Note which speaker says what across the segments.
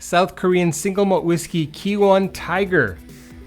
Speaker 1: South Korean single malt whiskey Ki One Tiger,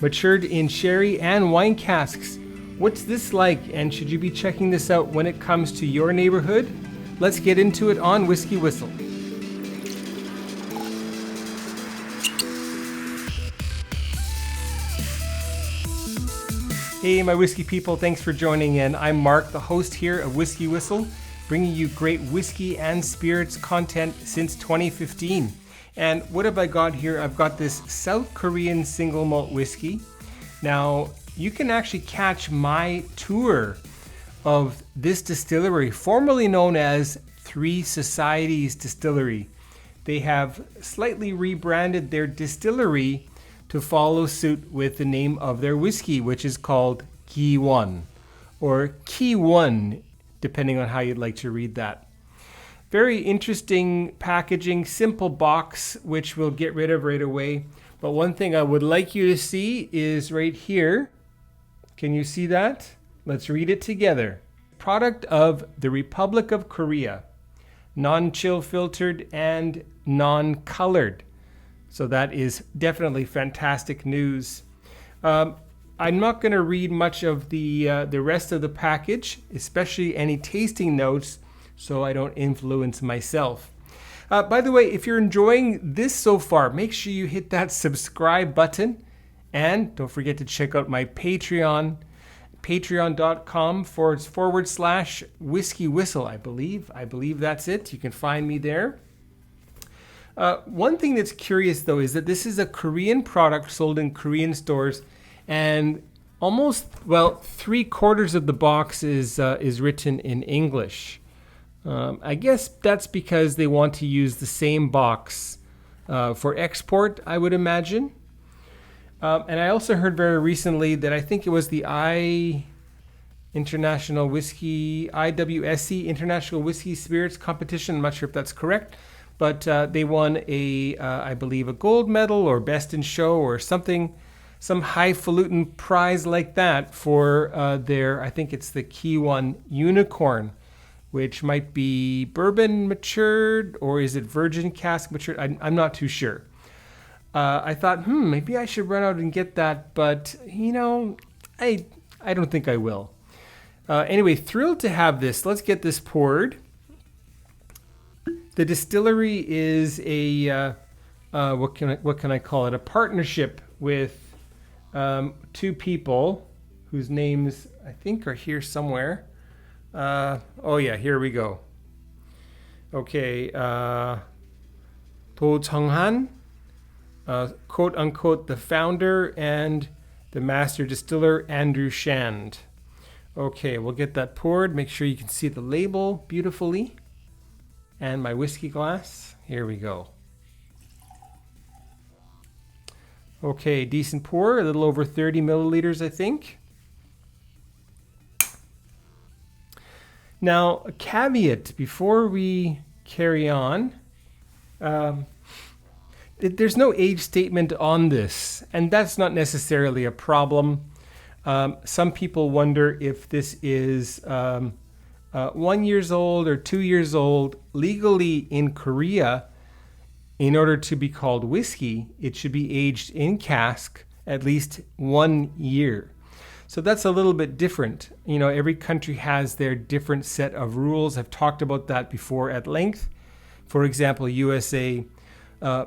Speaker 1: matured in sherry and wine casks. What's this like, and should you be checking this out when it comes to your neighborhood? Let's get into it on Whisky Whistle. Hey, my whiskey people, thanks for joining in. I'm Mark, the host here of Whisky Whistle, bringing you great whiskey and spirits content since 2015. And what have I got here? I've got this South Korean single malt whiskey. Now, you can actually catch my tour of this distillery, formerly known as Three Societies Distillery. They have slightly rebranded their distillery to follow suit with the name of their whiskey, which is called Ki One, or Ki One, depending on how you'd like to read that. Very interesting packaging, simple box, which we'll get rid of right away. But one thing I would like you to see is right here. Can you see that? Let's read it together. Product of the Republic of Korea, non-chill filtered and non-colored. So that is definitely fantastic news. I'm not going to read much of the rest of the package, especially any tasting notes, so I don't influence myself. By the way, if you're enjoying this so far, make sure you hit that subscribe button. And don't forget to check out my Patreon, patreon.com/WhiskyWhistle, I believe that's it. You can find me there. One thing that's curious, though, is that this is a Korean product sold in Korean stores, and almost, well, 3/4 of the box is written in English. I guess that's because they want to use the same box for export, I would imagine. And I also heard very recently that I think it was the IWSC, International Whiskey Spirits Competition. I'm not sure if that's correct. But they won I believe, a gold medal or best in show or something, some highfalutin prize like that for I think it's the Ki One Unicorn, which might be bourbon matured, or is it virgin cask matured? I'm not too sure. I thought, maybe I should run out and get that, but I don't think I will. Anyway, thrilled to have this. Let's get this poured. The distillery is a what can I call it? A partnership with two people whose names I think are here somewhere. Oh yeah, here we go. Okay, Do Chang-han, quote unquote, the founder, and the master distiller Andrew Shand. Okay, we'll get that poured. Make sure you can see the label beautifully. And my whiskey glass. Here we go. Okay, decent pour, a little over 30 milliliters, I think. Now, a caveat before we carry on. There's no age statement on this, and that's not necessarily a problem. Some people wonder if this is 1 year old or 2 years old. Legally in Korea, in order to be called whiskey, it should be aged in cask at least 1 year. So that's a little bit different. Every country has their different set of rules. I've talked about that before at length. For example, USA,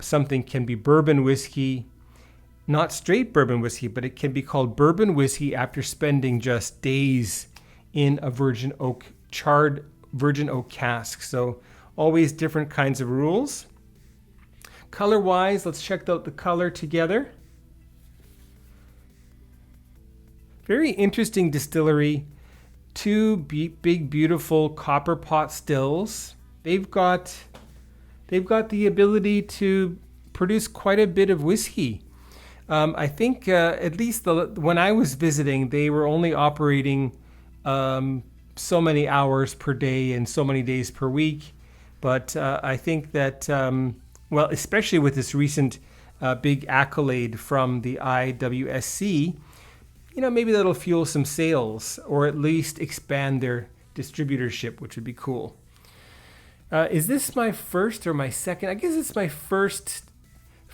Speaker 1: something can be bourbon whiskey, not straight bourbon whiskey, but it can be called bourbon whiskey after spending just days in a charred virgin oak cask. So always different kinds of rules. Color wise, let's check out the color together. Very interesting distillery. Two big beautiful copper pot stills. They've got the ability to produce quite a bit of whiskey. I think at least when I was visiting, they were only operating so many hours per day and so many days per week. But I think that, especially with this recent big accolade from the IWSC, maybe that'll fuel some sales or at least expand their distributorship, which would be cool. Is this my first or my second? I guess it's my first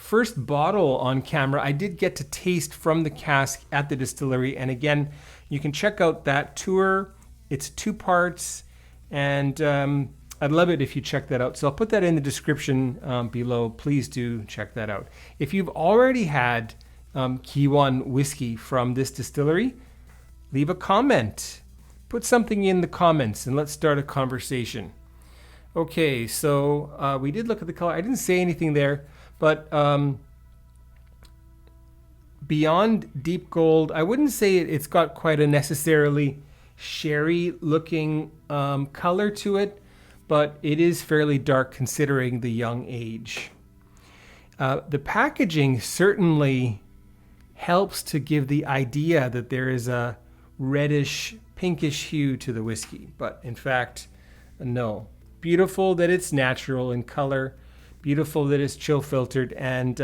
Speaker 1: first bottle on camera, I did get to taste from the cask at the distillery. And again, you can check out that tour. It's 2 parts, and I'd love it if you check that out. So I'll put that in the description below. Please do check that out. If you've already had Ki One Whisky from this distillery, leave a comment. Put something in the comments and let's start a conversation. Okay, so we did look at the color. I didn't say anything there, but beyond deep gold, I wouldn't say it's got quite a necessarily sherry looking color to it, but it is fairly dark considering the young age. The packaging certainly helps to give the idea that there is a reddish, pinkish hue to the whiskey, but in fact, no. Beautiful that it's natural in color, beautiful that it's chill filtered, and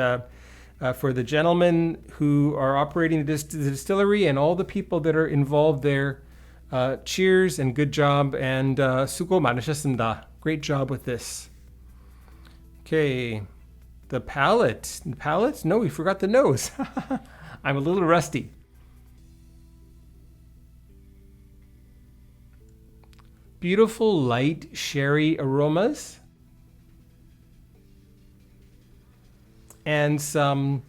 Speaker 1: for the gentlemen who are operating the distillery and all the people that are involved there, cheers and good job, and 수고 많으셨습니다. Great job with this. Okay, the palate. The palate? No, we forgot the nose. I'm a little rusty. Beautiful light sherry aromas. And some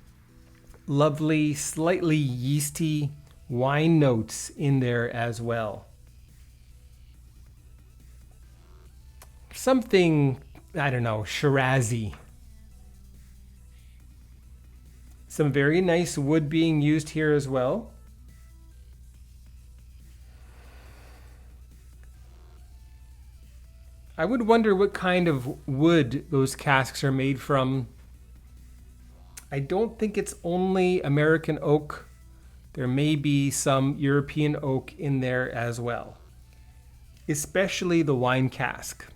Speaker 1: lovely, slightly yeasty wine notes in there as well. Something, I don't know, Shirazi. Some very nice wood being used here as well. I would wonder what kind of wood those casks are made from. I don't think it's only American oak. There may be some European oak in there as well, especially the wine cask.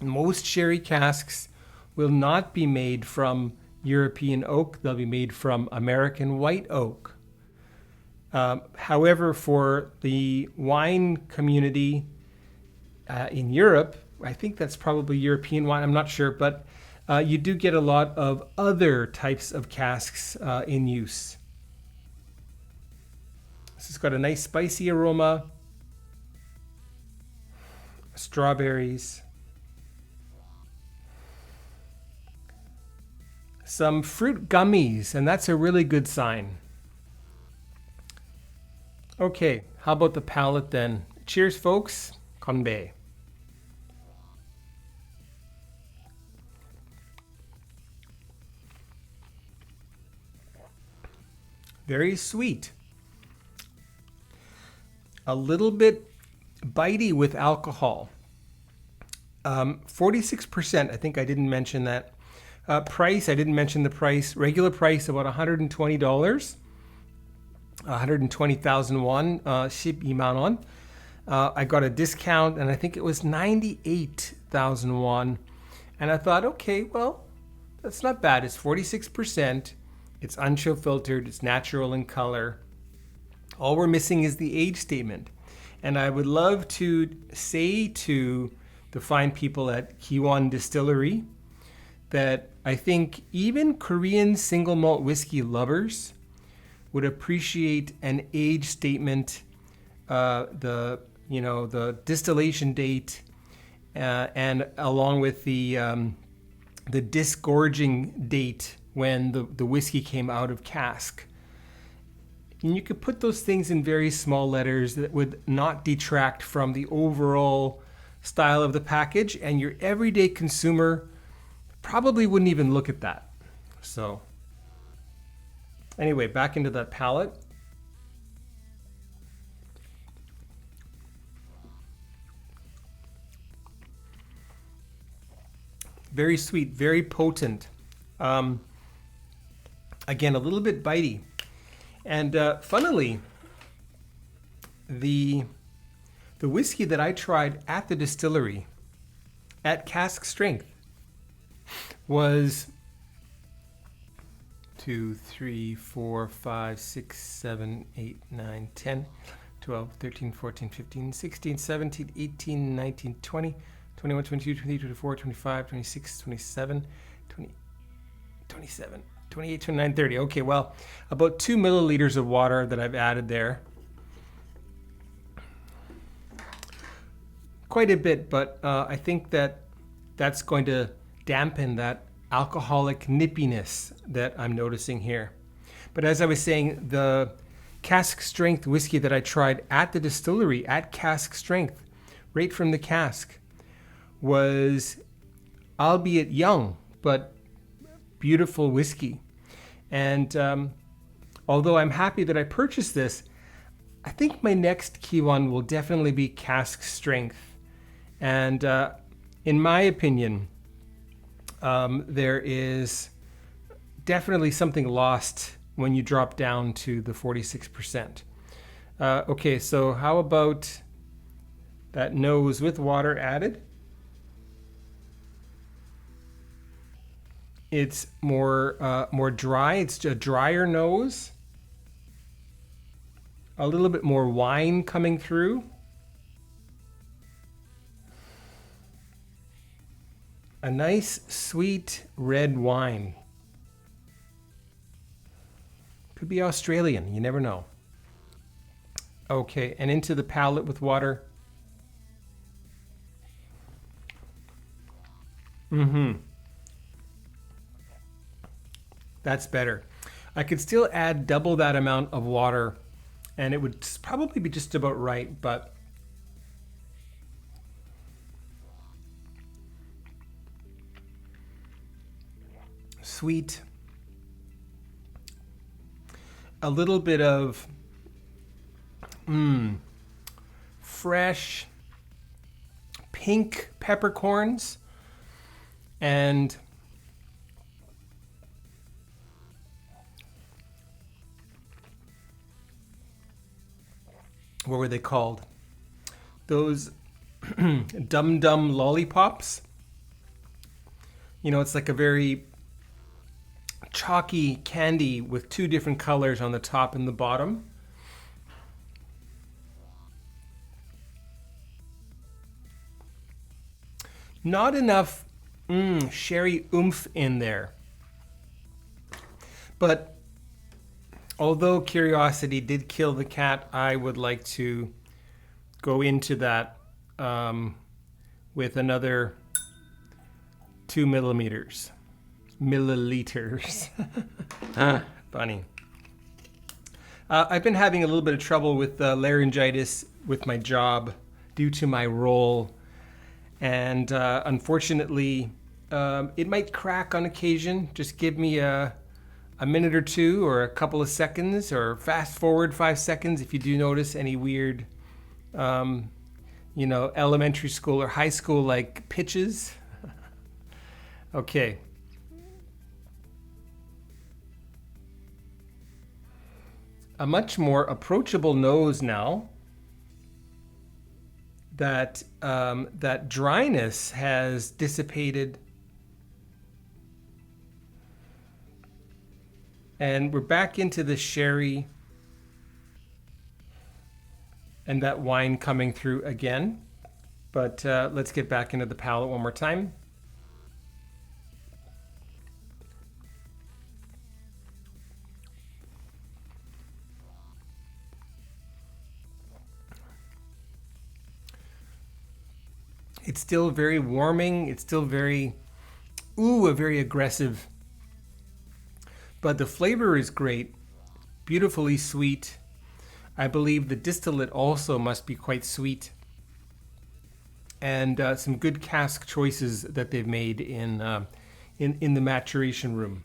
Speaker 1: Most sherry casks will not be made from European oak. They'll be made from American white oak. However, for the wine community in Europe, I think that's probably European wine, I'm not sure, but you do get a lot of other types of casks in use. This has got a nice spicy aroma, strawberries, some fruit gummies, and that's a really good sign. Okay, how about the palate then? Cheers, folks. Konbae. Very sweet. A little bit bitey with alcohol. 46%, I think I didn't mention that. Price, I didn't mention the price. Regular price, about $120. 120,000 won, 12만 won. I got a discount, and I think it was 98,000 won. And I thought, okay, well, that's not bad. It's 46%. It's unchill filtered. It's natural in color. All we're missing is the age statement. And I would love to say to the fine people at Ki One Distillery that I think even Korean single malt whiskey lovers would appreciate an age statement, the distillation date, and along with the disgorging date when the whiskey came out of cask. And you could put those things in very small letters that would not detract from the overall style of the package, and your everyday consumer probably wouldn't even look at that. So anyway, back into that palate. Very sweet, very potent. Again, a little bit bitey. And funnily, the whiskey that I tried at the distillery at cask strength was 2, 3, 4, 5, 6, 7, 8, 9, 10, 12, 13, 14, 15, 16, 17, 18, 19, 20, 21, 22, 23, 24, 25, 26, 27, 28, 27, 28, 29, 30. Okay, well, about 2 milliliters of water that I've added there. Quite a bit, but I think that's going to dampen that alcoholic nippiness that I'm noticing here. But as I was saying, the cask strength whiskey that I tried at the distillery, at cask strength, right from the cask, was, albeit young, but beautiful whiskey. And although I'm happy that I purchased this, I think my next Ki One will definitely be cask strength. And in my opinion, there is definitely something lost when you drop down to the 46%. Okay, so how about that nose with water added? It's more dry. It's a drier nose. A little bit more wine coming through. A nice, sweet red wine. Could be Australian, you never know. Okay, and into the palate with water. That's better. I could still add double that amount of water and it would probably be just about right, but sweet. A little bit of fresh pink peppercorns and what were they called? Those Dum Dum lollipops. You know, it's like a very chalky candy with two different colors on the top and the bottom. Not enough sherry oomph in there. But although curiosity did kill the cat, I would like to go into that with another 2 milliliters. Funny. I've been having a little bit of trouble with laryngitis with my job due to my role. And unfortunately, it might crack on occasion. Just give me a minute or two or a couple of seconds, or fast forward 5 seconds if you do notice any weird, elementary school or high school like pitches. Okay. A much more approachable nose now. That dryness has dissipated. And we're back into the sherry and that wine coming through again. But let's get back into the palate one more time. It's still very warming. It's still very, very aggressive. But the flavor is great, beautifully sweet. I believe the distillate also must be quite sweet. And some good cask choices that they've made in the maturation room.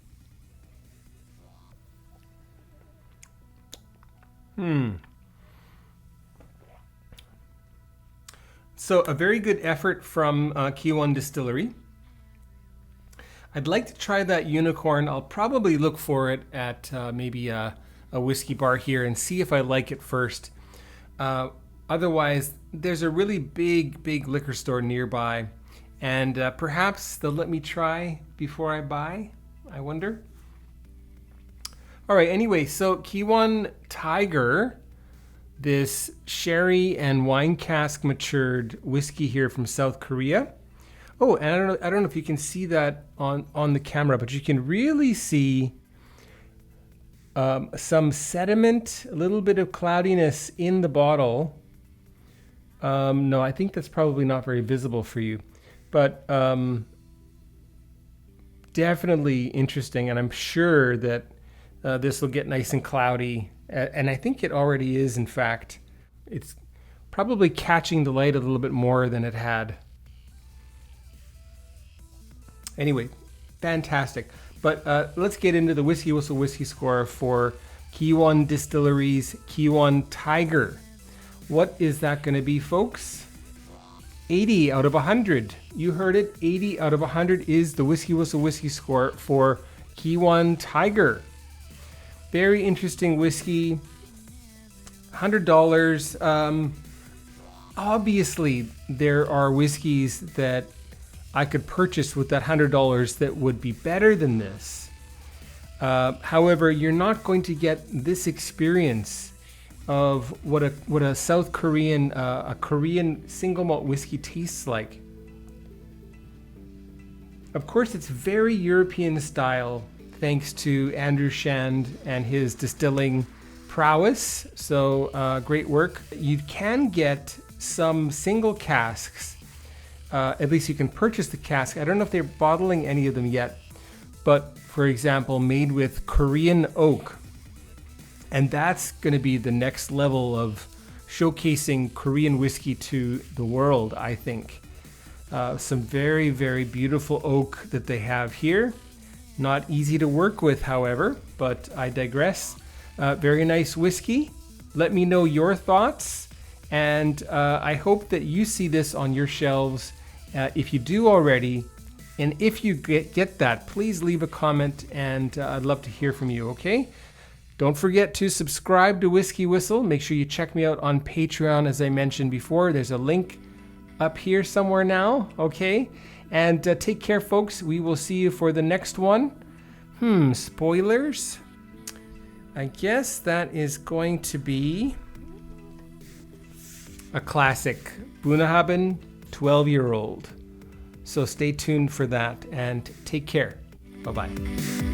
Speaker 1: So a very good effort from Ki One Distillery. I'd like to try that unicorn. I'll probably look for it at maybe a whiskey bar here and see if I like it first. Otherwise, there's a really big liquor store nearby, and perhaps they'll let me try before I buy, I wonder. All right, anyway, so Ki One Tiger, this sherry and wine cask matured whiskey here from South Korea. Oh, and I don't know if you can see that on the camera, but you can really see some sediment, a little bit of cloudiness in the bottle. No, I think that's probably not very visible for you, but definitely interesting. And I'm sure that this will get nice and cloudy. And I think it already is, in fact. It's probably catching the light a little bit more than it had. Anyway, fantastic. But let's get into the Whiskey Whistle whiskey score for Ki One Distillery's Ki One Tiger. What is that going to be, folks? 80 out of 100. You heard it. 80 out of 100 is the Whiskey Whistle whiskey score for Ki One Tiger. Very interesting whiskey. $100. Obviously, there are whiskeys that I could purchase with that $100 that would be better than this. However, you're not going to get this experience of what a South Korean, a Korean single malt whiskey tastes like. Of course, it's very European style, thanks to Andrew Shand and his distilling prowess. So great work. You can get some single casks. At least you can purchase the cask. I don't know if they're bottling any of them yet, but for example, made with Korean oak. And that's going to be the next level of showcasing Korean whiskey to the world, I think. Some very, very beautiful oak that they have here. Not easy to work with, however, but I digress. Very nice whiskey. Let me know your thoughts. And I hope that you see this on your shelves. If you do already, and if you get that, please leave a comment, and I'd love to hear from you, okay? Don't forget to subscribe to Whiskey Whistle. Make sure you check me out on Patreon, as I mentioned before. There's a link up here somewhere now, okay? And take care, folks. We will see you for the next one. Spoilers? I guess that is going to be a classic. Bunahaben 12-year-old. So stay tuned for that and take care. Bye-bye.